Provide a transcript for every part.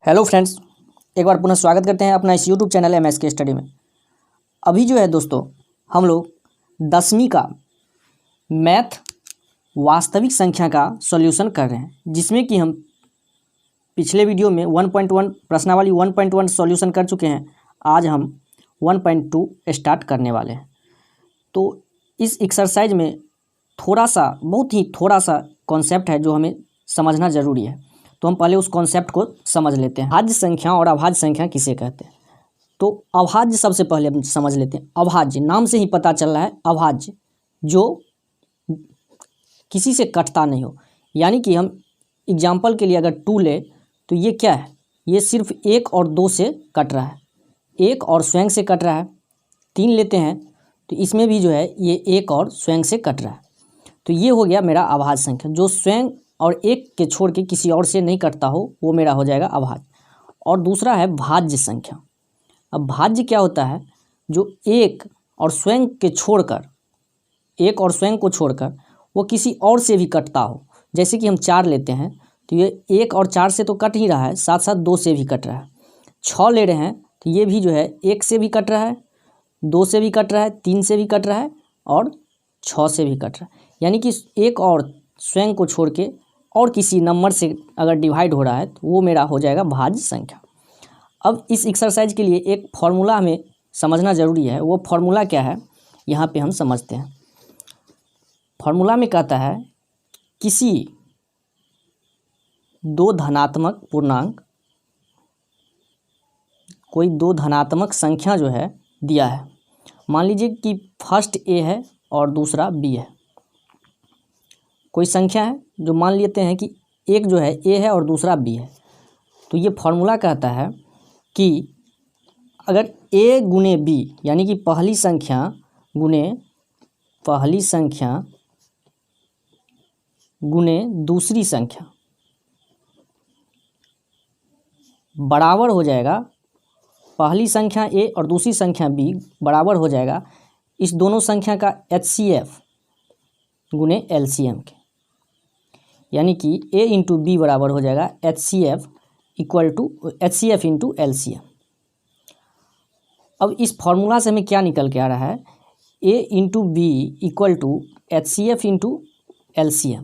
Hello friends, एक बार पुनः स्वागत करते हैं अपना इस यूट्यूब चैनल MSK स्टडी में। अभी जो है दोस्तों, हम लोग 10वीं का मैथ वास्तविक संख्या का सॉल्यूशन कर रहे हैं, जिसमें कि हम पिछले वीडियो में 1.1 प्रश्नावली 1.1 सॉल्यूशन कर चुके हैं। आज हम 1.2 स्टार्ट करने वाले हैं। तो इस एक्सरसाइज में बहुत ही थोड़ा सा कॉन्सेप्ट है जो हमें समझना ज़रूरी है। तो हम पहले उस कॉन्सेप्ट को समझ लेते हैं। अभाज्य संख्या और अभाज्य संख्या किसे कहते हैं? तो अभाज्य सबसे पहले हम समझ लेते हैं। अभाज्य नाम से ही पता चल रहा है, अभाज्य जो किसी से कटता नहीं हो। यानी कि हम एग्जाम्पल के लिए अगर 2 ले तो ये क्या है? ये सिर्फ 1 और 2 से कट रहा है, 1 और स्वयं से कट रहा है। 3 लेते हैं तो इसमें भी जो है ये 1 और स्वयं से कट रहा है। तो ये हो गया मेरा अभाज्य संख्या। जो स्वयं और 1 के छोड़ के किसी और से नहीं कटता हो वो मेरा हो जाएगा अभाज्य। और दूसरा है भाज्य संख्या। अब भाज्य क्या होता है? जो 1 और स्वयं के छोड़कर, 1 और स्वयं को छोड़कर वो किसी और से भी कटता हो। जैसे कि हम 4 लेते हैं तो ये 1 और 4 से तो कट ही रहा है, साथ साथ 2 से भी कट रहा है। 6 ले रहे हैं तो ये भी जो है 1 से भी कट रहा है, 2 से भी कट रहा है, 3 से भी कट रहा है और 6 से भी कट रहा है। यानी कि 1 और स्वयं को छोड़ के और किसी नंबर से अगर डिवाइड हो रहा है तो वो मेरा हो जाएगा भाज्य संख्या। अब इस एक्सरसाइज के लिए एक फॉर्मूला हमें समझना ज़रूरी है। वो फॉर्मूला क्या है यहाँ पे हम समझते हैं। फॉर्मूला में कहता है किसी 2 धनात्मक पूर्णांक, कोई 2 धनात्मक संख्या जो है दिया है। मान लीजिए कि फर्स्ट A है और दूसरा B है। कोई संख्या है जो मान लेते हैं कि एक जो है A है और दूसरा B है। तो ये फॉर्मूला कहता है कि अगर A गुने B यानी कि पहली संख्या गुने दूसरी संख्या बराबर हो जाएगा, पहली संख्या A और दूसरी संख्या B बराबर हो जाएगा इस दोनों संख्या का HCF गुने LCM के। यानी कि A इंटू B बराबर हो जाएगा HCF इंटू LCM। अब इस फॉर्मूला से हमें क्या निकल के आ रहा है? A into B equal to HCF into LCM।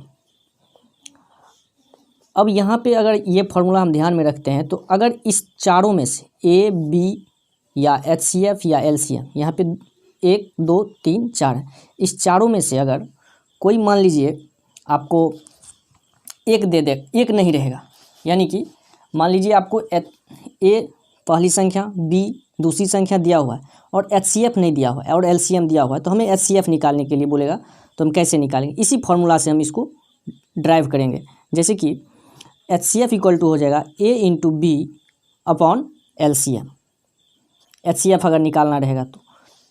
अब यहाँ पे अगर ये फॉर्मूला हम ध्यान में रखते हैं तो अगर इस चारों में से A, B या HCF या LCM, यहाँ पे 1 2 3 4 है, इस चारों में से अगर कोई मान लीजिए आपको एक दे दे, एक नहीं रहेगा। यानी कि मान लीजिए आपको A पहली संख्या, B दूसरी संख्या दिया हुआ है और HCF नहीं दिया हुआ है और LCM दिया हुआ है, तो हमें HCF निकालने के लिए बोलेगा। तो हम कैसे निकालेंगे? इसी फॉर्मूला से हम इसको ड्राइव करेंगे। जैसे कि HCF इक्वल टू हो जाएगा A into B upon LCM। HCF अगर निकालना रहेगा तो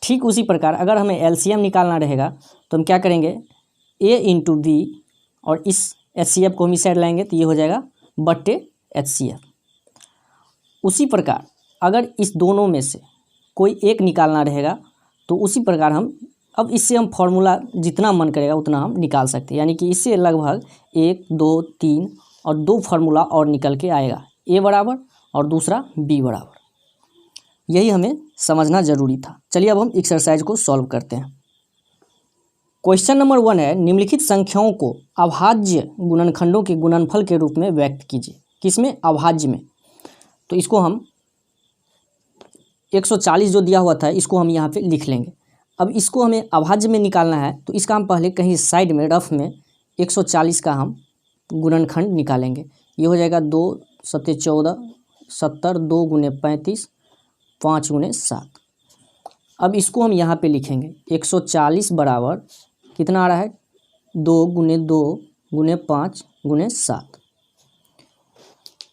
ठीक उसी प्रकार अगर हमें LCM निकालना रहेगा तो हम क्या करेंगे? A इंटू B और इस HCF को हम इस साइड लाएंगे तो ये हो जाएगा बट्टे HCF। उसी प्रकार अगर इस दोनों में से कोई एक निकालना रहेगा तो उसी प्रकार अब इससे हम फॉर्मूला जितना मन करेगा उतना हम निकाल सकते हैं। यानी कि इससे लगभग 1 2 3 और 2 फार्मूला और निकल के आएगा, A बराबर और दूसरा B बराबर। यही हमें समझना ज़रूरी था। चलिए अब हम एक्सरसाइज को सॉल्व करते हैं। क्वेश्चन नंबर 1 है, निम्नलिखित संख्याओं को अभाज्य गुणनखंडों के गुणनफल के रूप में व्यक्त कीजिए। किसमें? अभाज्य में। तो इसको हम 140 जो दिया हुआ था इसको हम यहाँ पे लिख लेंगे। अब इसको हमें अभाज्य में निकालना है तो इसका हम पहले कहीं साइड में रफ में 140 का हम गुणनखंड निकालेंगे। ये हो जाएगा 2 7 14 70, 2 गुने 35, 5 गुने 7। अब इसको हम यहाँ पे लिखेंगे 140 बराबर कितना आ रहा है? 2 गुने 2 गुने 5 गुने 7।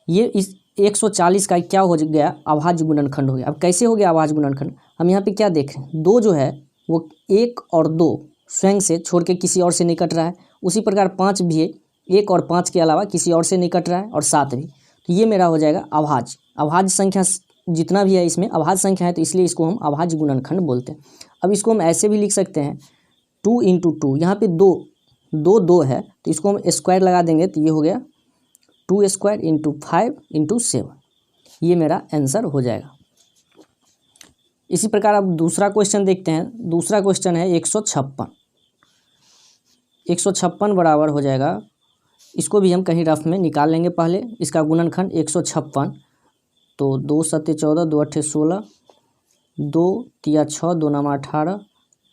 ये इस 140 का क्या हो गया? अभाज्य गुणनखंड हो गया। अब कैसे हो गया अभाज्य गुणनखंड? हम यहाँ पे क्या देख रहे हैं? 2 जो है वो 1 और 2 स्वयं से छोड़ के किसी और से नहीं कट रहा है। उसी प्रकार 5 भी है, 1 और 5 के अलावा किसी और से नहीं कट रहा है, और 7 भी। तो ये मेरा हो जाएगा अभाज्य। अभाज्य संख्या जितना भी है इसमें अभाज्य संख्या है, तो इसलिए इसको हम अभाज्य गुणनखंड बोलते हैं। अब इसको हम ऐसे भी लिख सकते हैं 2 इंटू 2, यहाँ पे 2 है तो इसको हम स्क्वायर लगा देंगे तो ये हो गया 2 स्क्वायर इंटू 5 इंटू 7। ये मेरा आंसर हो जाएगा। इसी प्रकार अब दूसरा क्वेश्चन देखते हैं। दूसरा क्वेश्चन है 156। 156 बराबर हो जाएगा, इसको भी हम कहीं रफ में निकाल लेंगे। पहले इसका गुणनखंड 156, तो 2 सत्ते 14, 2 अट्ठे 16, 2 तिया 6, 2 नामा 18,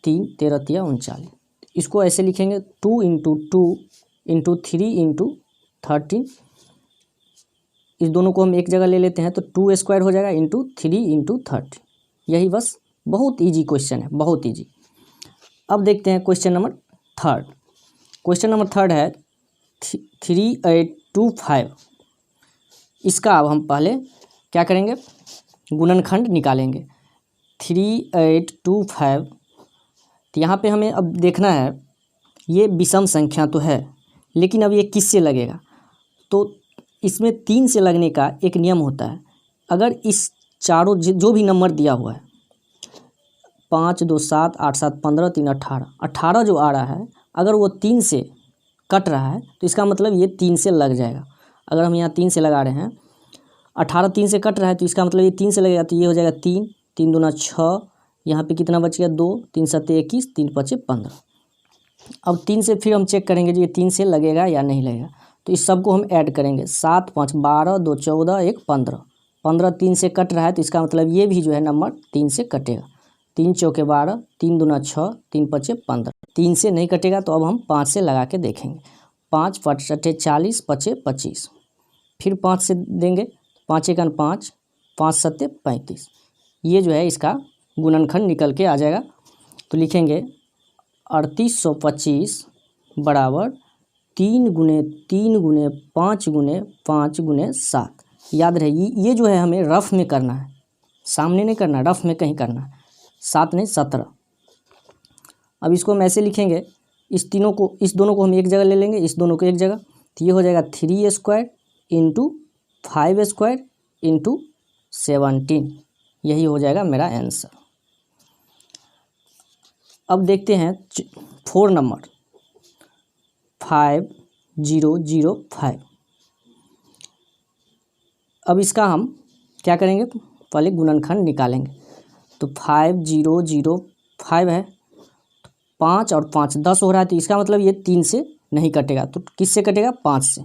3 13 तिया 39। इसको ऐसे लिखेंगे 2 इंटू 2 इंटू 3 इंटू 13। इस दोनों को हम एक जगह ले लेते हैं तो 2 स्क्वायर हो जाएगा इंटू 3 इंटू 30। यही बस, बहुत इजी क्वेश्चन है, बहुत इजी। अब देखते हैं question number third. Question number third है 3825। इसका अब हम पहले क्या करेंगे, गुणनखंड निकालेंगे। 3825, तो यहाँ पे हमें अब देखना है, ये विषम संख्या तो है लेकिन अब ये किससे लगेगा। तो इसमें 3 से लगने का एक नियम होता है। अगर इस चारों जो भी नंबर दिया हुआ है, 5 2 7 8 7 15 3 18, 18 जो आ रहा है, अगर वो 3 से कट रहा है तो इसका मतलब ये 3 से लग जाएगा। अगर हम यहाँ 3 से लगा रहे हैं, 18 3 से कट रहा है तो इसका मतलब ये 3 से लगेगा, तो ये हो जाएगा 3 3 दूना 6, यहाँ पे कितना बच गया 2, 3 सत्ते 21, 3 पचे 15। अब 3 से फिर हम चेक करेंगे जो ये 3 से लगेगा या नहीं लगेगा। तो इस सब को हम ऐड करेंगे, 7 5 12, 2 14, 1 15। 15 3 से कट रहा है तो इसका मतलब ये भी जो है नंबर 3 से कटेगा। 3 चौके 12, 3 दूना 6, 3 पचे 15। 3 से नहीं कटेगा तो अब हम 5 से लगा के देखेंगे। 5 5 अट्ठे 40, पचे 25। फिर 5 से देंगे, 5 एकन 5, 5 सत्ते 35। ये जो है इसका गुणनखंड निकल के आ जाएगा। तो लिखेंगे 3825 बराबर 3 गुने 3 गुने 5 गुने 5 गुने 7। याद रहे ये जो है हमें रफ में करना है, सामने नहीं करना, रफ में कहीं करना है। 7 नहीं 17। अब इसको हम ऐसे लिखेंगे, इस दोनों को हम एक जगह ले लेंगे, इस दोनों को एक जगह, तो ये हो जाएगा 3 स्क्वायर इंटू 5 स्क्वायर इंटू 17। यही हो जाएगा मेरा आंसर। अब देखते हैं 4 नंबर 5005। अब इसका हम क्या करेंगे, पहले गुणनखंड निकालेंगे। तो 5005 है, 5 और 5 10 हो रहा है, तो इसका मतलब ये 3 से नहीं कटेगा। तो किससे कटेगा, 5 से।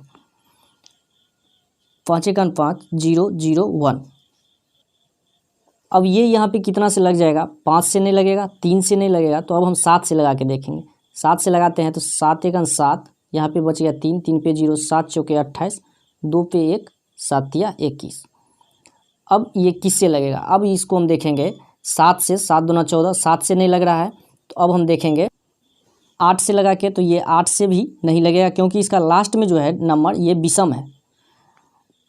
5 एकन 5, 0 0 1। अब ये यहाँ पे कितना से लग जाएगा, 5 से नहीं लगेगा, 3 से नहीं लगेगा, तो अब हम 7 से लगा के देखेंगे। 7 से लगाते हैं तो 7 एकन 7, यहाँ पे बच गया 3, 3 पे 0, 7 चौके 28, 2 पे 1, 7 या 21। अब ये किससे लगेगा, अब इसको हम देखेंगे 7 से। 7 दूना 14, 7 से नहीं लग रहा है, तो अब हम देखेंगे 8 से लगा के, तो ये 8 से भी नहीं लगेगा क्योंकि इसका लास्ट में जो है नंबर ये विषम है।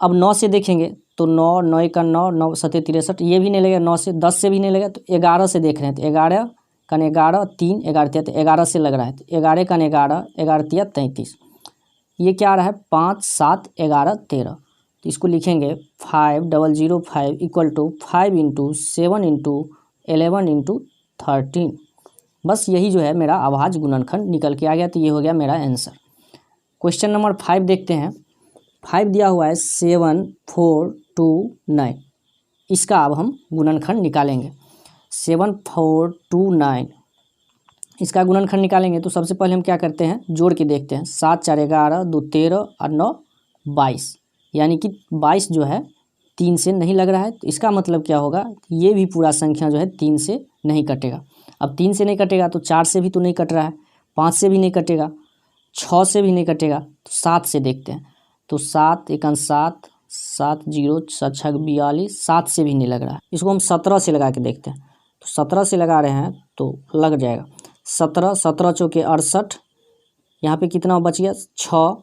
अब 9 से देखेंगे तो 9 9 का 9, 9 सत्ते 63, ये भी नहीं लगेगा। 9 से 10 से भी नहीं लगेगा, तो 11 से देख रहे हैं, तो 11 का 11, 3 11 तिया, तो 11 से लग रहा है, तो 11 का 11, 11 तिया 33। ये क्या आ रहा है, 5 7 11 13। तो इसको लिखेंगे 5005 equal to 5 into 7 into 11 into 13। बस यही जो है मेरा अभाज्य गुणनखंड निकल के आ गया। तो ये हो गया मेरा आंसर। क्वेश्चन नंबर 5 देखते हैं। 5 दिया हुआ है 7429। इसका अब हम गुणनखंड निकालेंगे। 7429 इसका गुणनखंड निकालेंगे तो सबसे पहले हम क्या करते हैं, जोड़ के देखते हैं। 7 4 11, 2 13 और 9 22, यानी कि 22 जो है 3 से नहीं लग रहा है। तो इसका मतलब क्या होगा, ये भी पूरा संख्या जो है 3 से नहीं कटेगा। अब 3 से नहीं कटेगा तो 4 से भी तो नहीं कट रहा है, 5 से भी नहीं कटेगा, 6 से भी नहीं कटेगा, तो 7 से देखते हैं। तो 7 एकन 7, 7 0 7 6 42, 7 से भी नहीं लग रहा है। इसको हम 17 से लगा के देखते हैं। तो 17 से लगा रहे हैं तो लग जाएगा। 17 17 चौके 68, यहाँ पे कितना बच गया 6,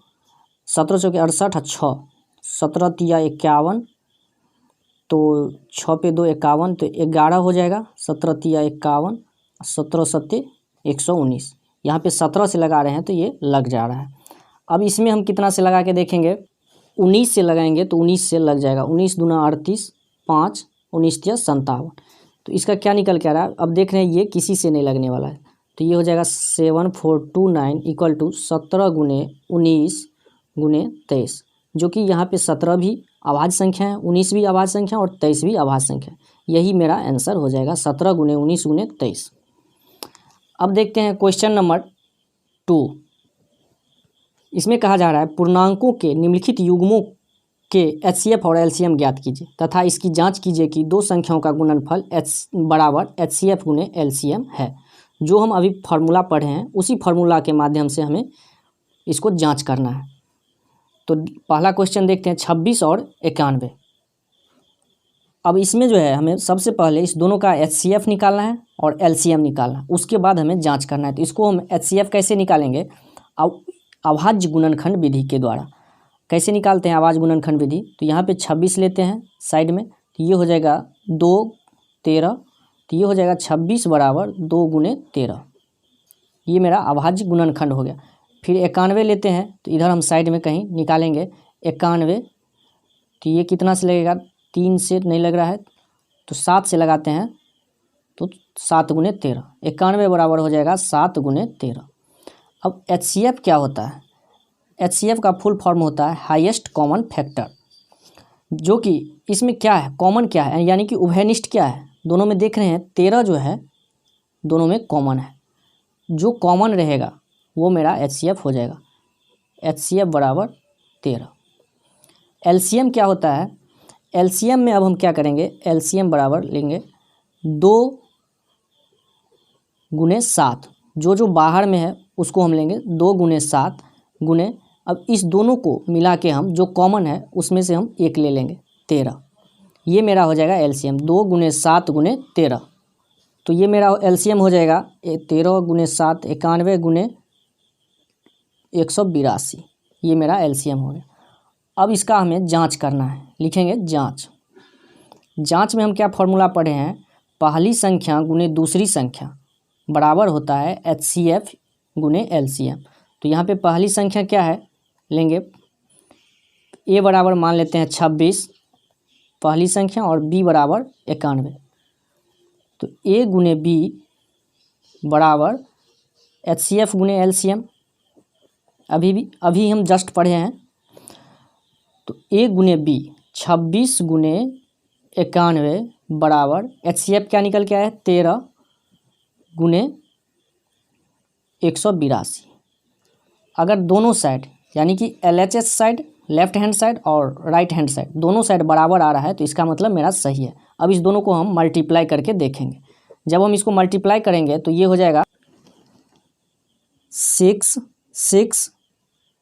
17 चौके 68 और 6, 17 तिया 51, तो 6 पे 2 51, तो 11 हो जाएगा। 17 तिया 51, 17 सत्ते 119। यहाँ पे 17 से लगा रहे हैं तो ये लग जा रहा है। अब इसमें हम कितना से लगा के देखेंगे, 19 से लगाएंगे तो 19 से लग जाएगा। 19 दूना 38, 5 19 तिया 57। तो इसका क्या निकल के आ रहा है, अब देख रहे हैं ये किसी से नहीं लगने वाला है। तो ये हो जाएगा 7429 इक्वल टू 17 गुने 19 गुने 23, जो कि यहाँ पे 17 भी अभाज्य संख्या है, 19 भी अभाज्य संख्या और 23 भी अभाज्य संख्या है। यही मेरा आंसर हो जाएगा 17 गुने 19 गुने 23। अब देखते हैं क्वेश्चन नंबर 2। इसमें कहा जा रहा है पूर्णांकों के निम्नलिखित युग्मों के HCF और LCM ज्ञात कीजिए तथा इसकी जांच कीजिए कि दो संख्याओं का गुणनफल बराबर HCF गुने LCM है। जो हम अभी फार्मूला पढ़े हैं उसी फार्मूला के माध्यम से हमें इसको जांच करना है। तो पहला क्वेश्चन देखते हैं 26 और 91। अब इसमें जो है हमें सबसे पहले इस दोनों का HCF निकालना है और LCM निकालना है, उसके बाद हमें जांच करना है। तो इसको हम HCF कैसे निकालेंगे? अभाज्य गुणनखंड विधि के द्वारा। कैसे निकालते हैं अभाज्य गुणनखंड विधि? तो यहाँ पे 26 लेते हैं साइड में, तो ये हो जाएगा 2 13, तो ये हो जाएगा 26 बराबर 2 गुने 13। ये मेरा अभाज्य गुणनखंड हो गया। फिर 91 लेते हैं, तो इधर हम साइड में कहीं निकालेंगे 91, तो ये कितना से लगेगा? 3 से नहीं लग रहा है तो 7 से लगाते हैं, तो 7 गुने 13। 91 बराबर हो जाएगा 7 गुने 13। अब HCF क्या होता है? HCF का फुल फॉर्म होता है हाईएस्ट कॉमन फैक्टर, जो कि इसमें क्या है, कॉमन क्या है, यानी कि उभयनिष्ठ क्या है। दोनों में देख रहे हैं 13 जो है दोनों में कॉमन है, जो कॉमन रहेगा वो मेरा HCF हो जाएगा। HCF बराबर 13। LCM क्या होता है? LCM में अब हम क्या करेंगे? LCM बराबर लेंगे 2 गुने 7, जो बाहर में है उसको हम लेंगे 2 गुने 7 गुने, अब इस दोनों को मिला के हम जो कॉमन है उसमें से हम 1 ले लेंगे 13। ये मेरा हो जाएगा LCM 2 गुने 7 गुने 13। तो ये मेरा LCM हो जाएगा 13 गुने 7 91 गुने 182। ये मेरा LCM हो गया। अब इसका हमें जांच करना है, लिखेंगे जांच। जांच में हम क्या फॉर्मूला पढ़े हैं? पहली संख्या गुने दूसरी संख्या बराबर होता है HCF गुने LCM। तो यहाँ पे पहली संख्या क्या है लेंगे? A बराबर मान लेते हैं 26 पहली संख्या और B बराबर 91। तो A गुने B बराबर HCF गुने LCM। अभी हम जस्ट पढ़े हैं। तो A गुने B 26 गुने 91 बराबर HCF क्या निकल के आया? 13 गुने 182। अगर दोनों साइड यानी कि LHS side left hand side और राइट हैंड साइड दोनों साइड बराबर आ रहा है तो इसका मतलब मेरा सही है। अब इस दोनों को हम मल्टीप्लाई करके देखेंगे। जब हम इसको मल्टीप्लाई करेंगे तो ये हो जाएगा 6 6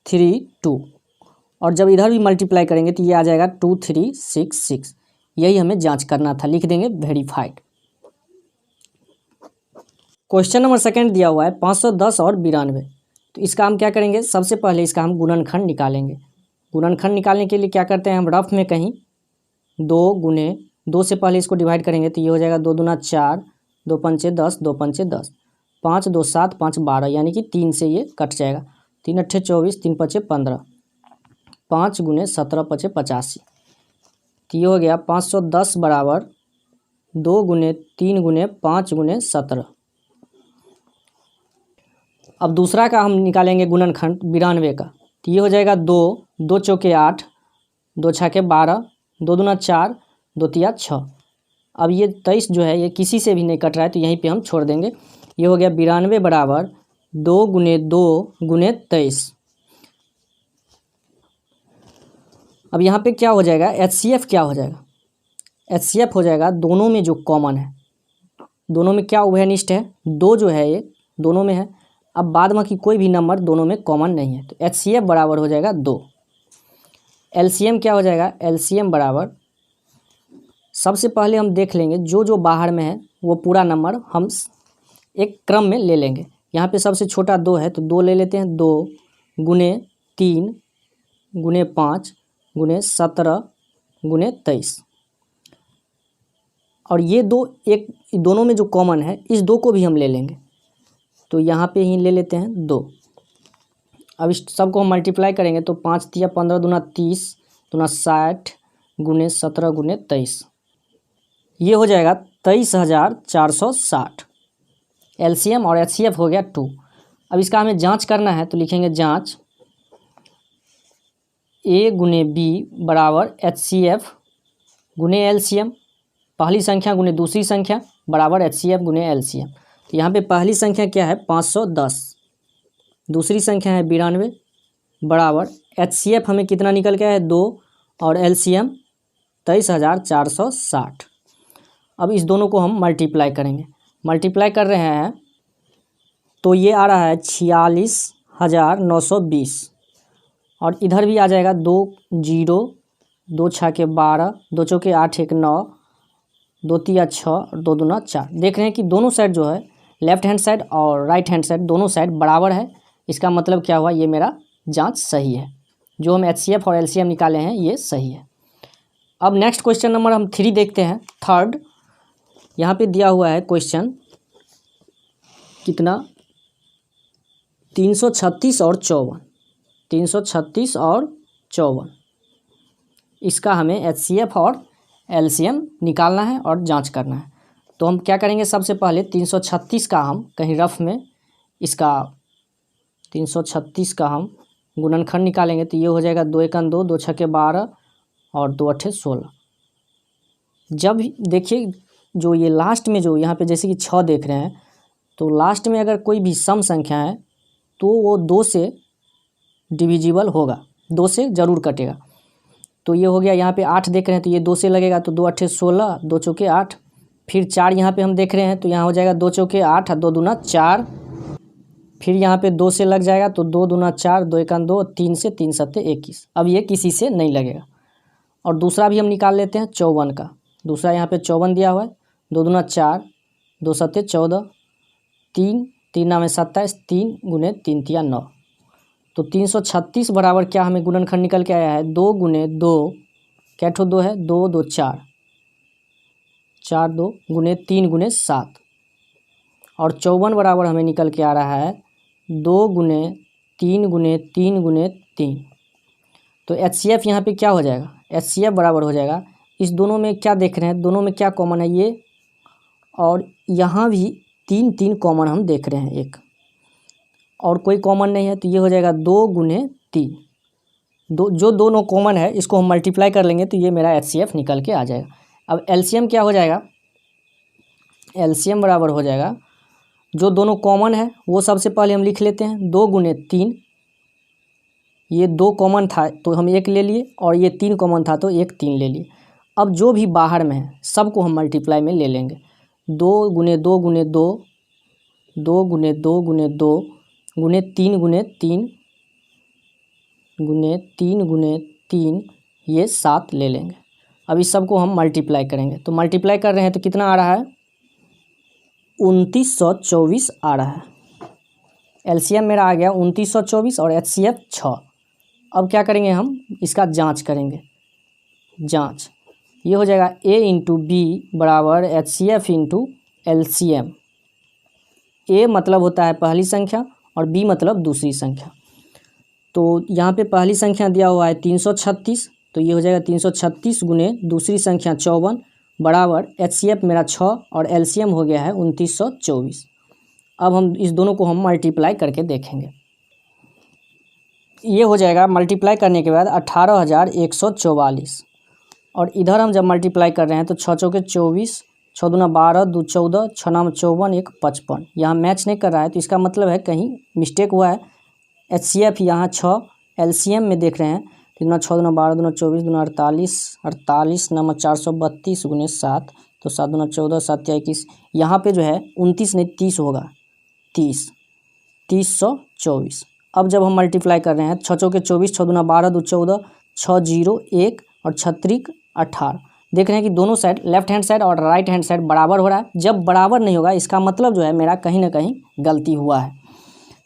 3 2, और जब इधर भी मल्टीप्लाई करेंगे तो ये आ जाएगा 2 3 6 6। यही हमें जांच करना था, लिख देंगे वेरीफाइड। क्वेश्चन नंबर 2 दिया हुआ है 510 और 92। तो इसका हम क्या करेंगे? सबसे पहले इसका हम गुणनखंड निकालेंगे। गुणनखंड निकालने के लिए क्या करते हैं हम? रफ में कहीं 2 गुने 2 से पहले इसको डिवाइड करेंगे तो ये हो जाएगा 2 दूना 4, 2 पंचे 10, 2 पंचे 10, 5 2 7, 5 12, यानी कि 3 से ये कट जाएगा। 3 अट्ठे 24, 3 पचे 15, 5 गुने 17 पचे 85। तो ये हो गया 510 बराबर 2 गुने 3 गुने 5 गुने 17। अब दूसरा का हम निकालेंगे गुणनखंड 92 का। तो ये हो जाएगा 2 2 चौके 8, 2 छके 12, 2 दूना 4, 2 तिया 6। अब ये 23 जो है ये किसी से भी नहीं कट रहा है तो यहीं पे हम छोड़ देंगे। ये हो गया 92 बराबर 2 गुने 2 गुने 23। अब यहाँ पे क्या हो जाएगा? HCF क्या हो जाएगा? HCF हो जाएगा दोनों में जो कॉमन है, दोनों में क्या उभयनिष्ठ है? 2 जो है ये दोनों में है। अब बाद में कि कोई भी नंबर दोनों में कॉमन नहीं है तो HCF बराबर हो जाएगा 2। LCM क्या हो जाएगा? LCM बराबर सबसे पहले हम देख लेंगे जो बाहर में है वो पूरा नंबर हम एक क्रम में ले लेंगे। यहाँ पे सबसे छोटा 2 है तो 2 ले लेते हैं। 2 गुने 3 गुने 5 गुने 17 गुने 23, और ये दोनों में जो कॉमन है इस 2 को भी हम ले लेंगे। तो यहाँ पे ही ले लेते हैं 2। अब इस सबको हम मल्टीप्लाई करेंगे तो 5 तिया 15 दूना 30 दूना 60 गुने 17 गुने 23। ये हो जाएगा 23,460। LCM और HCF हो गया 2। अब इसका हमें जांच करना है तो लिखेंगे जांच। ए गुने बी बराबर HCF गुने LCM, पहली संख्या गुने दूसरी संख्या बराबर HCF गुने LCM। तो यहाँ पे पहली संख्या क्या है 510, दूसरी संख्या है 92 बराबर HCF हमें कितना निकल के आया है 2 और LCM 23,460। अब इस दोनों को हम मल्टीप्लाई करेंगे, मल्टीप्लाई कर रहे हैं तो ये आ रहा है 46,920 और इधर भी आ जाएगा 2 0, 2 6 के 12, 2 चौके 8 1 9, 2 3 6 और 2 दूना 4। देख रहे हैं कि दोनों साइड जो है लेफ्ट हैंड साइड और राइट हैंड साइड दोनों साइड बराबर है। इसका मतलब क्या हुआ, ये मेरा जांच सही है, जो हम HCF और LCM निकाले हैं ये सही है। अब नेक्स्ट क्वेश्चन नंबर हम 3 देखते हैं, थर्ड। यहाँ पे दिया हुआ है क्वेश्चन कितना 336 और 54, 336 और 54, इसका हमें HCF और LCM निकालना है और जांच करना है। तो हम क्या करेंगे, सबसे पहले 336 का हम कहीं रफ में इसका 336 का हम गुणनखंड निकालेंगे। तो ये हो जाएगा 2 1 2, 2 6 12 और 2 8 16। जब देखिए जो ये लास्ट में जो यहाँ पे जैसे कि 6 देख रहे हैं, तो लास्ट में अगर कोई भी सम संख्या है तो वो 2 से डिविजिबल होगा, 2 से ज़रूर कटेगा। तो ये हो गया। यहाँ पे 8 देख रहे हैं तो ये 2 से लगेगा, तो 2 8 16, 2 चौके 8, फिर 4 यहाँ पे हम देख रहे हैं तो यहाँ हो जाएगा 2 चौके 8 और 2 दूना 4, फिर यहाँ पे 2 से लग जाएगा तो 2 दूना 4, 2 1 2, 3 से 3 7 21। अब ये किसी से नहीं लगेगा। और दूसरा भी हम निकाल लेते हैं 54 का, दूसरा यहाँ पे 54 दिया हुआ है, 2 दूना 4, 2 7 14, 3 3 9 27, 3 गुने 3 3 9। तो 336 बराबर क्या हमें गुणनखंड निकल के आया है 2 गुने 2, क्या ठो 2 है 2 2 4, 4 2 गुने 3 गुने 7, और 54 बराबर हमें निकल के आ रहा है 2 गुने 3 गुने 3 गुने 3। तो HCF यहाँ पे क्या हो जाएगा, HCF बराबर हो जाएगा, इस दोनों में क्या देख रहे हैं, दोनों में क्या कॉमन है ये, और यहाँ भी 3 3 कॉमन हम देख रहे हैं, एक और कोई कॉमन नहीं है। तो ये हो जाएगा 2 गुने 3, जो दोनों कॉमन है इसको हम मल्टीप्लाई कर लेंगे तो ये मेरा HCF निकल के आ जाएगा। अब LCM क्या हो जाएगा, LCM बराबर हो जाएगा, जो दोनों कॉमन है वो सबसे पहले हम लिख लेते हैं 2 गुने 3, ये 2 कॉमन था तो हम 1 ले लिए, और ये 3 कॉमन था तो 1 3 ले लिए। अब जो भी बाहर में है सबको हम मल्टीप्लाई में ले लेंगे, 2 गुने 2 गुने 2, 2 गुने 2 गुने 2 गुने 3 गुने 3 गुने 3 गुने 3, ये 7 ले लेंगे। अब इस सब को हम मल्टीप्लाई करेंगे, तो मल्टीप्लाई कर रहे हैं तो कितना आ रहा है 2924 आ रहा है। LCM मेरा आ गया 2924 और HCF 6। अब क्या करेंगे, हम इसका जांच करेंगे, जांच ये हो जाएगा A इंटू बी बराबर HCF इंटू LCM। A मतलब होता है पहली संख्या और B मतलब दूसरी संख्या। तो यहाँ पे पहली संख्या दिया हुआ है 336, तो ये हो जाएगा 336 गुने दूसरी संख्या 54 बराबर HCF मेरा 6 और LCM हो गया है 2924। अब हम इस दोनों को हम मल्टीप्लाई करके देखेंगे, ये हो जाएगा मल्टीप्लाई करने के बाद 18,144, और इधर हम जब मल्टीप्लाई कर रहे हैं तो 6 चौके 24, 6 दूना 12, 2 14, 6 नाम 54, 1 55। यहाँ मैच नहीं कर रहा है तो इसका मतलब है कहीं मिस्टेक हुआ है। HCF यहाँ 6, LCM में देख रहे हैं कितना 6 दूना 12, दूना 24, दूना 48, 48 नाम 432 गुने 7, तो 7 दूना 14, 7 या 21, यहाँ पे जो है 29 नहीं 30 होगा, 30,324। अब जब हम मल्टीप्लाई कर रहे हैं 6 चौके 24, 6 दूना 12, 2 14, 6 0 1 और 6 18। देख रहे हैं कि दोनों साइड लेफ्ट हैंड साइड और राइट हैंड साइड बराबर हो रहा है। जब बराबर नहीं होगा इसका मतलब जो है मेरा कहीं ना कहीं गलती हुआ है,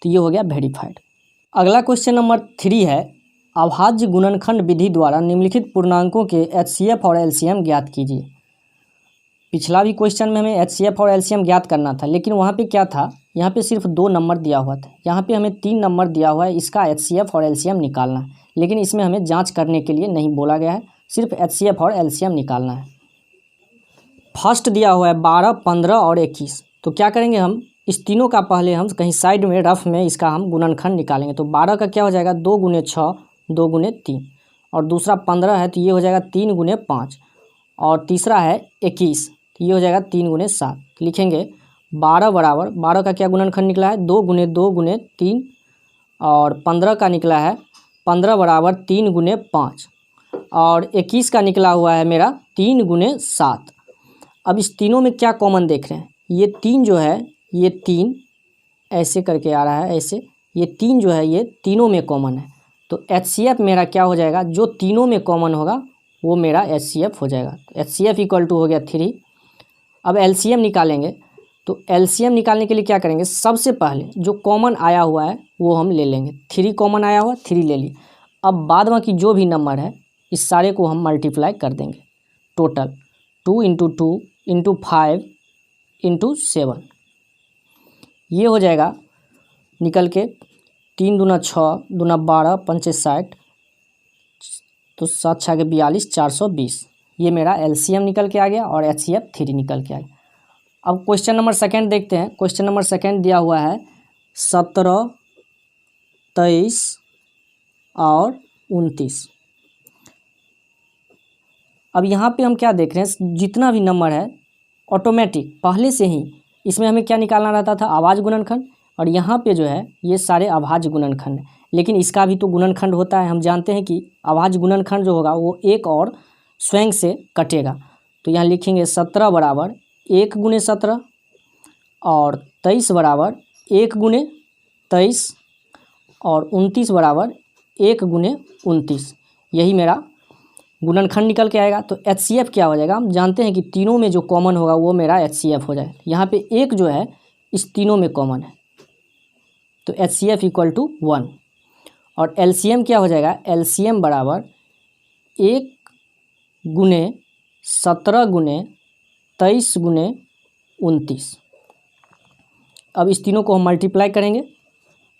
तो ये हो गया वेरीफाइड। अगला क्वेश्चन नंबर 3 है, अभाज्य गुणनखंड विधि द्वारा निम्नलिखित पूर्णांकों के HCF और LCM ज्ञात कीजिए। पिछला भी क्वेश्चन में हमें HCF और LCM ज्ञात करना था, लेकिन वहाँ पे क्या था, यहाँ पे सिर्फ 2 नंबर दिया हुआ था, यहाँ पे हमें 3 नंबर दिया हुआ है, इसका HCF और LCM निकालना है। लेकिन इसमें हमें जांच करने के लिए नहीं बोला गया है, सिर्फ HCF और LCM निकालना है। फर्स्ट दिया हुआ है 12, 15 और 21। तो क्या करेंगे, हम इस तीनों का पहले हम कहीं साइड में रफ में इसका हम गुणनखंड निकालेंगे। तो 12 का क्या हो जाएगा 2 गुने 6, 2 गुने 3, और दूसरा 15 है तो ये हो जाएगा 3 गुने 5, और तीसरा है 21 तो ये हो जाएगा 3 गुने 7। लिखेंगे 12 बराबर 12 का क्या गुणनखंड निकला है 2 गुने 2 गुने 3, और 15 का निकला है 15 बराबर 3 गुने 5, और 21 का निकला हुआ है मेरा 3 गुने 7। अब इस तीनों में क्या कॉमन देख रहे हैं, ये 3 जो है ये 3 ऐसे करके आ रहा है, ऐसे ये 3 जो है ये तीनों में कॉमन है। तो HCF मेरा क्या हो जाएगा, जो तीनों में कॉमन होगा वो मेरा HCF हो जाएगा। तो HCF इक्वल टू हो गया 3। अब LCM निकालेंगे, तो LCM निकालने के लिए क्या करेंगे, सबसे पहले जो कॉमन आया हुआ है वो हम ले लेंगे। 3 कॉमन आया हुआ 3 ले लिए। अब बाद में की जो भी नंबर है इस सारे को हम मल्टीप्लाई कर देंगे। टोटल 2 इंटू 2 इंटू 5 इंटू 7, ये हो जाएगा निकल के 3 दूना 6 दूना 12 पंचे 60, तो 7 छः 42 420। ये मेरा LCM निकल के आ गया और HCF 3 निकल के आ गया। अब क्वेश्चन नंबर सेकंड देखते हैं। क्वेश्चन नंबर सेकंड दिया हुआ है 17, 23 और 29। अब यहाँ पे हम क्या देख रहे हैं, जितना भी नंबर है ऑटोमेटिक पहले से ही इसमें हमें क्या निकालना रहता था, अभाज्य गुणनखंड, और यहाँ पे जो है ये सारे अभाज्य गुणनखंड है। लेकिन इसका भी तो गुणनखंड होता है, हम जानते हैं कि अभाज्य गुणनखंड जो होगा वो एक और स्वयं से कटेगा। तो यहाँ लिखेंगे 17 बराबर 1 गुने 17, और 23 बराबर 1 गुने 23, और 29 बराबर 1 गुने 29। यही मेरा गुणनखंड निकल के आएगा। तो HCF क्या हो जाएगा, हम जानते हैं कि तीनों में जो कॉमन होगा वो मेरा HCF हो जाएगा। यहाँ पे 1 जो है इस तीनों में कॉमन है, तो HCF इक्वल टू 1। और LCM क्या हो जाएगा, LCM बराबर 1 गुने 17 गुने 23 गुने 29। अब इस तीनों को हम मल्टीप्लाई करेंगे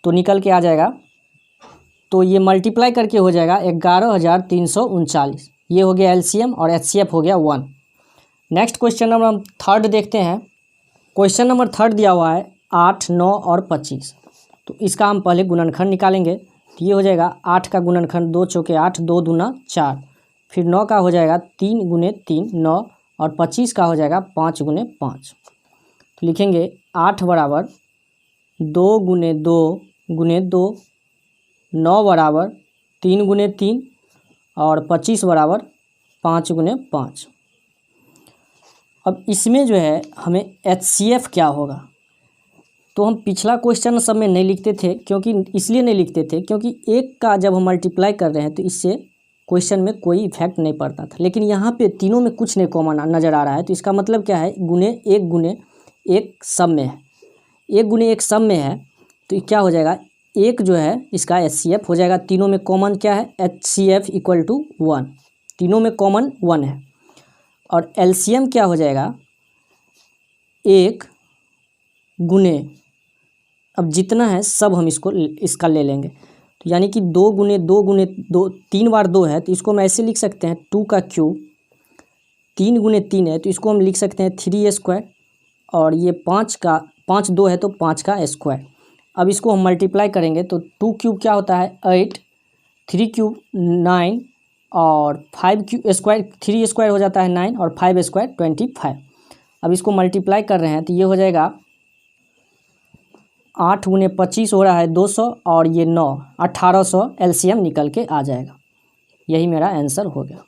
तो निकल के आ जाएगा, तो ये मल्टीप्लाई करके हो जाएगा 11,339। ये हो गया LCM और HCF हो गया 1। नेक्स्ट क्वेश्चन नंबर हम थर्ड देखते हैं। क्वेश्चन नंबर थर्ड दिया हुआ है 8, 9 और 25। तो इसका हम पहले गुणनखंड निकालेंगे। तो ये हो जाएगा 8 का गुणनखंड 2 चौके 8, 2 दूना 4, फिर 9 का हो जाएगा 3 गुने 3 9, और 25 का हो जाएगा 5 गुने 5। तो लिखेंगे 8 बराबर 2 गुने 2 गुने 2, 9 बराबर 3 गुने 3, और 25 बराबर 5 गुने 5। अब इसमें जो है हमें HCF क्या होगा, तो हम पिछला क्वेश्चन सब में नहीं लिखते थे, क्योंकि इसलिए नहीं लिखते थे क्योंकि एक का जब हम मल्टीप्लाई कर रहे हैं तो इससे क्वेश्चन में कोई इफेक्ट नहीं पड़ता था। लेकिन यहाँ पे तीनों में कुछ नहीं कॉमन नज़र आ रहा है, तो इसका मतलब क्या है, गुने एक सब में है, 1 गुने 1 सब में है, तो क्या हो जाएगा, 1 जो है इसका HCF हो जाएगा। तीनों में कॉमन क्या है, HCF इक्वल टू 1, तीनों में कॉमन 1 है। और LCM क्या हो जाएगा, 1 गुने, अब जितना है सब हम इसका ले लेंगे, तो यानी कि 2 गुने 2 गुने 2, 3 बार 2 है तो इसको हम ऐसे लिख सकते हैं 2 का क्यूब, 3 गुने 3 है तो इसको हम लिख सकते हैं 3 स्क्वायर, और ये 5 2 है तो 5 का स्क्वायर। अब इसको हम मल्टीप्लाई करेंगे तो 2 क्यूब क्या होता है 8, 3 क्यूब 9, और 5 क्यूब स्क्वायर 3 स्क्वायर हो जाता है 9, और 5 स्क्वायर 25। अब इसको मल्टीप्लाई कर रहे हैं तो ये हो जाएगा 8 गुने 25 हो रहा है 200, और ये 9 1800 LCM निकल के आ जाएगा। यही मेरा आंसर हो गया।